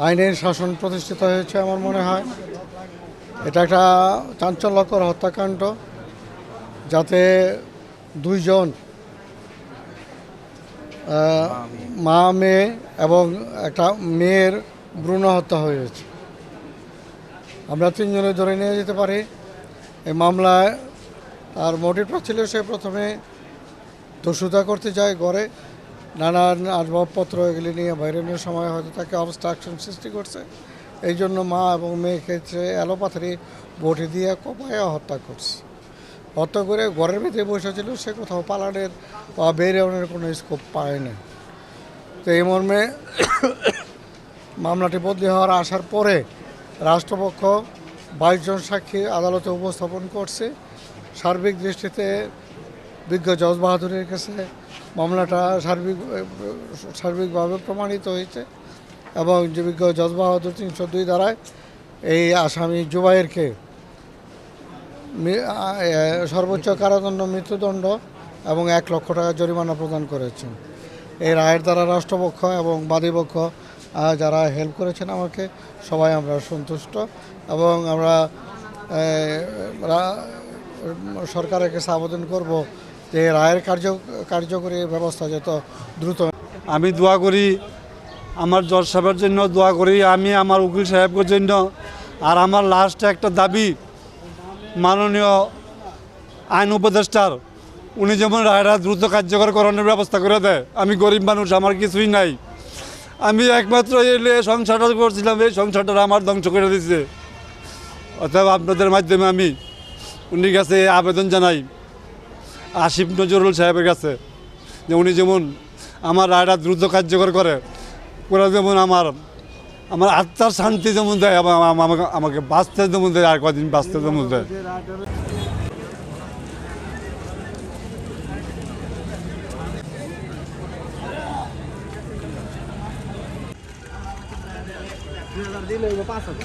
আইনের শাসন প্রতিষ্ঠিত হয়েছে আমার মনে হয়। এটা একটা চাঞ্চল্যকর হত্যাকাণ্ড, যাতে দুইজন মা মেয়ে এবং একটা মেয়ের ভ্রূণ হত্যা হয়েছে। আমরা তিনজনে ধরে নিয়ে যেতে পারি। এই মামলায় তার মোটিভটা ছিল, সে প্রথমে দস্যুতা করতে যায় ঘরে, নানান আসবাবপত্র এগুলি নিয়ে বাইরের সময় হয়তো তাকে অবস্ট্রাকশন সৃষ্টি করছে। এই জন্য মা এবং মেয়ে ক্ষেত্রে এলোপাথারি বটি দিয়ে কোপায় হত্যা করছে। হত্যা করে ঘরের ভিতরে বসেছিল, সে কোথাও পালানের বা বেরোনের কোনো স্কোপ পায়নি। তো এই মর্মে মামলাটি বদলি হওয়ার আসার পরে রাষ্ট্রপক্ষ 22 জন সাক্ষী আদালতে উপস্থাপন করছে। সার্বিক দৃষ্টিতে বিজ্ঞ জজ বাহাদুরের কাছে মামলাটা সার্বিকভাবে প্রমাণিত হয়েছে এবং যে বিজ্ঞ জজ বাহাদুর 302 ধারায় এই আসামি জুবাইরকে সর্বোচ্চ কারাদণ্ড, মৃত্যুদণ্ড এবং 1 লক্ষ টাকা জরিমানা প্রদান করেছেন। এই রায়ের দ্বারা রাষ্ট্রপক্ষ এবং বাদীপক্ষ যারা হেল্প করেছেন আমাকে, সবাই আমরা সন্তুষ্ট এবং আমরা সরকারের কাছে আবেদন করব যে রায়ের কার্যকরী ব্যবস্থা যত দ্রুত। আমি দোয়া করি, আমার জজ সাহেবের জন্য দোয়া করি, আমি আমার উকিল সাহেবের জন্য। আর আমার লাস্ট একটা দাবি, মাননীয় আইন উপদেষ্টার, উনি যেমন রায়রা দ্রুত কার্যকর করানোর ব্যবস্থা করে দেয়। আমি গরিব মানুষ, আমার কিছুই নাই। আমি একমাত্র এই সংসারটা করছিলাম, এই সংসারটা আমার ধ্বংস করে দিচ্ছে। অর্থাৎ আপনাদের মাধ্যমে আমি উনির কাছে আবেদন জানাই, আসিফ নজরুল সাহেবের কাছে, যে উনি যেমন আমার রায়টা দ্রুত কার্যকর করে যেমন আমার আত্মার শান্তি যেমন দেয়, আমাকে বাঁচতে যেমন দেয়, আর কদিন বাঁচতে যেমন দেয়। দিলে 5,000